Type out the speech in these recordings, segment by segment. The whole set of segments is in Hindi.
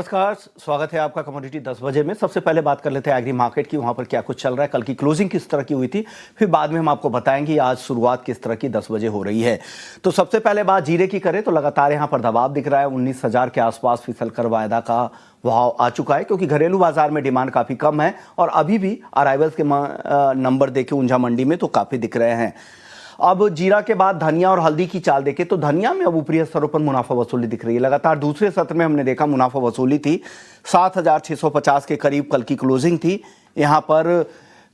नमस्कार, स्वागत है आपका कमोडिटी 10 बजे में। सबसे पहले बात कर लेते हैं एग्री मार्केट की, वहां पर क्या कुछ चल रहा है, कल की क्लोजिंग किस तरह की हुई थी, फिर बाद में हम आपको बताएंगे आज शुरुआत किस तरह की 10 बजे हो रही है। तो सबसे पहले बात जीरे की करें तो लगातार यहां पर दबाव दिख रहा है। 19,000 के आसपास फिसल कर वायदा का भाव आ चुका है, क्योंकि घरेलू बाजार में डिमांड काफी कम है और अभी भी अराइवल्स के नंबर देखे ऊंझा मंडी में तो काफी दिख रहे हैं। अब जीरा के बाद धनिया और हल्दी की चाल देखें तो धनिया में अब ऊपरी स्तरों पर मुनाफा वसूली दिख रही है। लगातार दूसरे सत्र में हमने देखा मुनाफा वसूली थी 7,650 के करीब कल की क्लोजिंग थी। यहां पर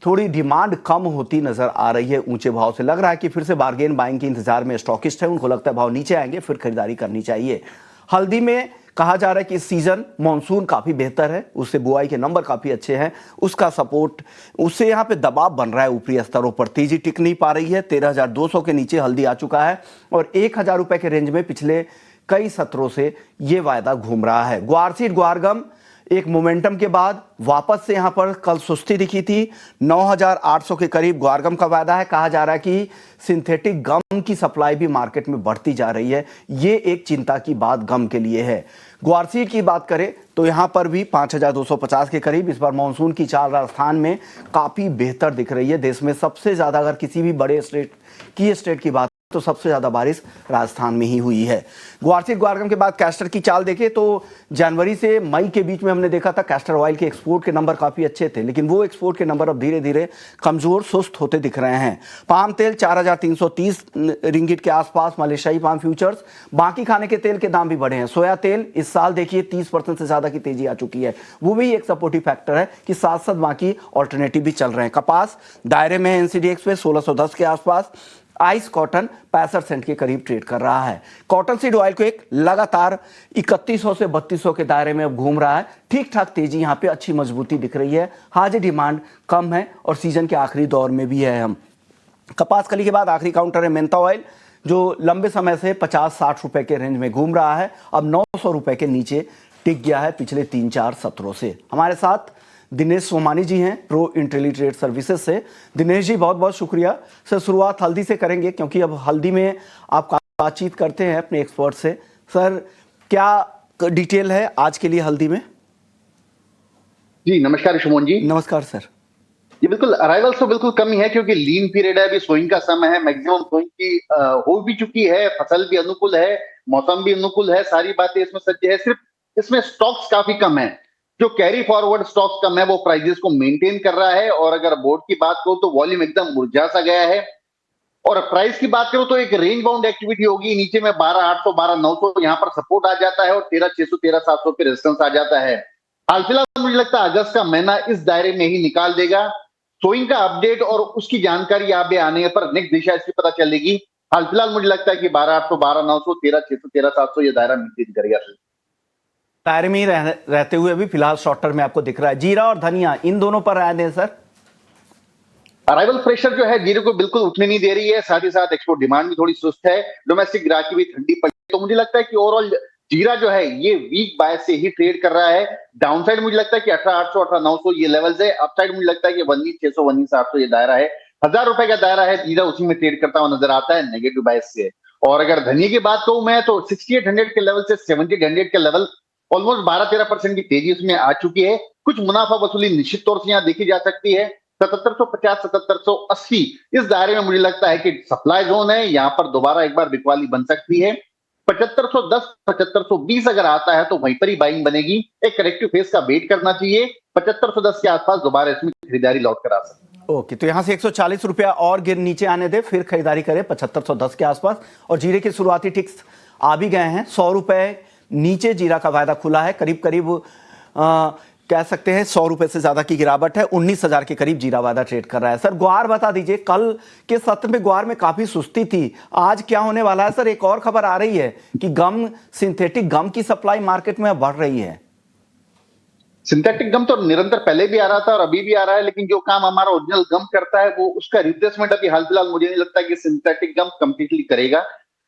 थोड़ी डिमांड कम होती नजर आ रही है ऊंचे भाव से। लग रहा है कि फिर से बार्गेन बाइंग के इंतजार में स्टॉकिस्ट है, उनको लगता है भाव नीचे आएंगे फिर खरीदारी करनी चाहिए। हल्दी में कहा जा रहा है कि इस सीजन मॉनसून काफी बेहतर है, उससे बुआई के नंबर काफी अच्छे हैं, उसका सपोर्ट, उससे यहाँ पे दबाव बन रहा है ऊपरी स्तरों पर। तेजी टिक नहीं पा रही है, 13,200 के नीचे हल्दी आ चुका है और 1,000 रुपए के रेंज में पिछले कई सत्रों से ये वायदा घूम रहा है। ग्वारसीड ग्वारगम एक मोमेंटम के बाद वापस से यहां पर कल सुस्ती दिखी थी। 9,800 के करीब ग्वारगम का वायदा है। कहा जा रहा है कि सिंथेटिक गम की सप्लाई भी मार्केट में बढ़ती जा रही है, ये एक चिंता की बात गम के लिए है। ग्वारसीड की बात करें तो यहां पर भी 5,250 के करीब इस बार मानसून की चाल राजस्थान में काफी बेहतर दिख रही है। देश में सबसे ज्यादा अगर किसी भी बड़े स्टेट की बात तो सबसे ज्यादा बारिश राजस्थान में ही हुई है। ग्वारसीड ग्वारगम के बाद कैस्टर की चाल देखें तो जनवरी से मई के बीच में हमने देखा था कैस्टर ऑयल के एक्सपोर्ट के नंबर काफी अच्छे थे, लेकिन वो एक्सपोर्ट के नंबर अब धीरे धीरे कमजोर सुस्त होते दिख रहे हैं। पाम तेल 4,330 रिंगिट के आसपास मलेशियाई पाम फ्यूचर्स। बाकी खाने के तेल के दाम भी बढ़े हैं। सोया तेल इस साल देखिए 30% से ज्यादा की तेजी आ चुकी है, वो भी एक सपोर्टिव फैक्टर है कि साथ साथ बाकी ऑल्टरनेटिव भी चल रहे हैं। कपास दायरे में एनसीडीएक्स पे 1,610 के आसपास। आइस कॉटन 65 सेंट के करीब ट्रेड कर रहा है। कॉटन सीड ऑयल को एक लगातार 3100 से 3200 के दायरे में अब घूम रहा है। ठीक ठाक तेजी यहां पे अच्छी मजबूती दिख रही है। हाजिर डिमांड कम है और सीजन के आखिरी दौर में भी है हम। कपास कली के बाद आखिरी काउंटर है मेंथा ऑयल, जो लंबे समय से 50-60 रुपए के रेंज में घूम रहा है, अब 900 रुपए के नीचे टिक गया है पिछले 3-4 सत्रों से। हमारे साथ दिनेश सोमानी जी हैं प्रो इंटेलीट्रेड सर्विसेज से। दिनेश जी बहुत बहुत शुक्रिया। सर शुरुआत हल्दी से करेंगे क्योंकि अब हल्दी में आप बातचीत करते हैं अपने एक्सपर्ट से। सर क्या डिटेल है आज के लिए हल्दी में? जी नमस्कार शुमोन जी। नमस्कार सर। ये बिल्कुल अराइवल्स तो बिल्कुल कम ही है क्योंकि लीन पीरियड है, अभी सोइंग का समय है, मैक्सिमम सोइंग की हो भी चुकी है, फसल भी अनुकूल है, मौसम भी अनुकूल है, सारी बातें इसमें सच है। सिर्फ इसमें स्टॉक्स काफी कम है, जो कैरी फॉरवर्ड स्टॉक्स कम है वो प्राइजेस को मेंटेन कर रहा है। और अगर बोर्ड की बात करूं तो वॉल्यूम एकदम मुरझा सा गया है। और प्राइस की बात करूं तो एक रेंज बाउंड एक्टिविटी होगी, नीचे में 12,800 12,900 यहाँ पर सपोर्ट आ जाता है और 13,600 13,700 पे रेजिस्टेंस आ जाता है। हाल फिलहाल मुझे लगता है अगस्त का महीना इस दायरे में ही निकाल देगा। सोइंग का अपडेट और उसकी जानकारी आगे आने पर नेक्स्ट दिशा इसकी पता चलेगी। हाल फिलहाल मुझे लगता है कि 12,800 12,900 13,600 13,700 ये दायरा मेंटेन करेगा। दायरे में ही रहते हुए अभी फिलहाल शॉर्ट टर्म में आपको दिख रहा है। जीरा और धनिया इन दोनों पर राय दें सर। अराइवल प्रेशर जो है जीरे को बिल्कुल उठने नहीं दे रही है, साथ ही साथ एक्सपोर्ट डिमांड भी थोड़ी सुस्त है, डोमेस्टिक ग्राहकी भी ठंडी पड़ी। तो मुझे लगता है कि ओवरऑल जीरा जो है ये वीक बाय से ही ट्रेड कर रहा है। डाउनसाइड मुझे लगता है कि 18,800 18,900 ये लेवल्स है, अपसाइड मुझे लगता है कि 19,600 19,700 ये दायरा है। 1,000 रुपए का दायरा है, जीरा उसी में ट्रेड करता हुआ नजर आता है नेगेटिव बायस से। और अगर धनिया की बात कहूं मैं तो 6800 के लेवल से 7800 के लेवल ऑलमोस्ट 12-13% की तेजी उसमें आ चुकी है। कुछ मुनाफा वसूली निश्चित तौर से यहाँ देखी जा सकती है। 7750 7780 इस दायरे में मुझे लगता है कि सप्लाई जोन है, यहाँ पर दोबारा एक बार बिकवाली बन सकती है। 7510 7520 अगर आता है तो वहीं पर ही बाइंग बनेगी। एक करेक्टिव फेस का वेट करना चाहिए। 7510 के आसपास दोबारा इसमें खरीदारी लौट कर आ सकती है। ओके, तो यहां से 140 रुपया और गिर नीचे आने दे फिर खरीदारी करें 7510 के आसपास। और जीरे के शुरुआती टिक्स आ भी गए हैं। 100 रुपए नीचे जीरा का वायदा खुला है, करीब करीब कह सकते हैं 100 रुपए से ज्यादा की गिरावट है। 19,000 के करीब जीरा वायदा ट्रेड कर रहा है। सर ग्वार बता दीजिए, कल के सत्र में ग्वार में काफी सुस्ती थी, आज क्या होने वाला है? सर एक और खबर आ रही है कि गम, सिंथेटिक गम की सप्लाई मार्केट में बढ़ रही है। सिंथेटिक गम तो निरंतर पहले भी आ रहा था और अभी भी आ रहा है, लेकिन जो काम हमारा ओरिजिनल गम करता है वो उसका रिप्लेसमेंट अभी हाल फिलहाल मुझे नहीं लगता कि सिंथेटिक गम कंप्लीटली करेगा।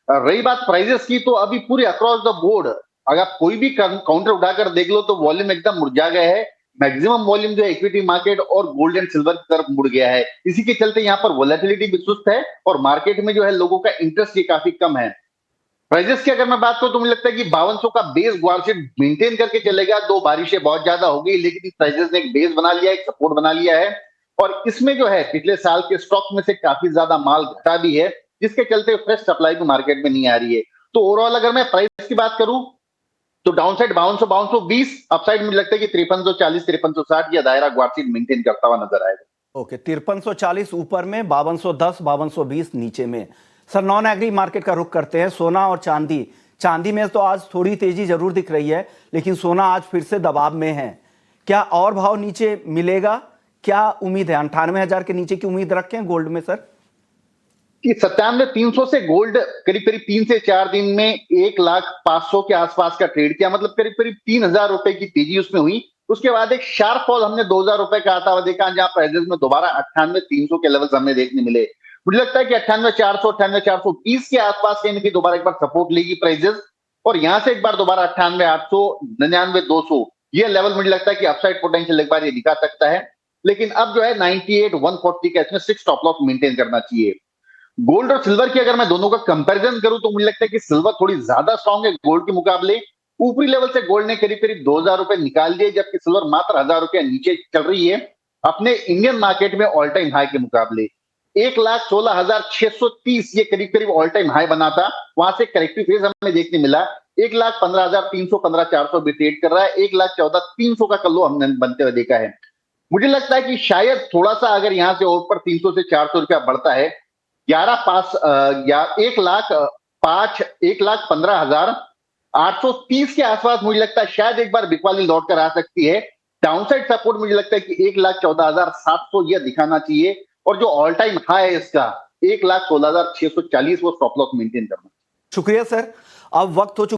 रही बात प्राइजेस की तो अभी पूरे अक्रॉस द बोर्ड अगर कोई भी काउंटर उठाकर देख लो तो वॉल्यूम एकदम मुरझा गया है। मैक्सिमम वॉल्यूम जो है इक्विटी मार्केट और गोल्ड एंड सिल्वर की तरफ मुड़ गया है। इसी के चलते यहाँ पर वोलेटिलिटी भी सुस्त है और मार्केट में जो है लोगों का इंटरेस्ट ये काफी कम है। प्राइजेस की अगर मैं बात करूं तो मुझे लगता है कि 5200 का बेस ग्वारशीट मेंटेन करके चलेगा। दो बारिशें बहुत ज्यादा हो गई, लेकिन इस प्राइजेस ने एक बेस बना लिया है, एक सपोर्ट बना लिया है। और इसमें जो है पिछले साल के स्टॉक में से काफी ज्यादा माल घटा भी है, जिसके चलते फ्रेश सप्लाई भी मार्केट में नहीं आ रही है। तो ओवरऑल अगर मैं प्राइस की बात करूं तो डाउन साइड 5200 अपसाइड मुझे लगता है कि 5340 5360 या दायरा ग्वारशीट मेंटेन करता हुआ नजर आएगा। ओके, 5340 ऊपर में, 5210 5220 नीचे में। सर, नॉन एग्री मार्केट का रुख करते हैं। सोना और चांदी। चांदी में तो आज थोड़ी तेजी जरूर दिख रही है, लेकिन सोना आज फिर से दबाव में है। क्या और भाव नीचे मिलेगा? क्या उम्मीद है? 98,000 के नीचे की उम्मीद रखें गोल्ड में सर? कि 97,300 से गोल्ड करीब करीब 3 से 4 दिन में 1,05,000 के आसपास का ट्रेड किया, मतलब करीब करीब 3,000 रुपए की तेजी उसमें हुई। उसके बाद एक शार्प फॉल हमने 2,000 रुपए का आता हुआ देखा, जहां प्राइजेस में दोबारा 98,300 के लेवल्स हमें देखने मिले। मुझे लगता है कि 98,400 98,420 के आसपास कहीं ना कहीं दोबारा एक बार सपोर्ट लेगी प्राइजेस, और यहां से एक बार दोबारा 98,800 99,200 ये लेवल मुझे लगता है कि अपसाइड पोटेंशियल एक बार ये दिखा सकता है। लेकिन अब जो है 98,140 का इसमें 6 स्टॉप लॉस मेंटेन करना चाहिए। गोल्ड और सिल्वर की अगर मैं दोनों का कंपैरिजन करूं तो मुझे लगता है कि सिल्वर थोड़ी ज्यादा स्ट्रांग है गोल्ड के मुकाबले। ऊपरी लेवल से गोल्ड ने करीब करीब 2,000 रुपए निकाल दिए, जबकि सिल्वर मात्र 1,000 रुपए नीचे चल रही है अपने इंडियन मार्केट में ऑल टाइम हाई के मुकाबले। 1,16,630 ये करीब करीब ऑल टाइम हाई बना था, वहां से करेक्टिव फेज हमें देखने मिला। 1,15,300 15,400 भी ट्रेड कर रहा है। 1,14,300 का कल हमने बनते हुए देखा है। मुझे लगता है कि शायद थोड़ा सा अगर यहां से और पर 300 से 400 रुपया बढ़ता है, 1,15,830 के आसपास मुझे लगता है शायद एक बार बिकवाली लौट कर आ सकती है। डाउनसाइड सपोर्ट मुझे लगता है कि 1,14,700 यह दिखाना चाहिए, और जो ऑल टाइम हाई है इसका 1,16,640 वो स्टॉप लॉस मेंटेन करना। शुक्रिया सर। अब वक्त हो चुका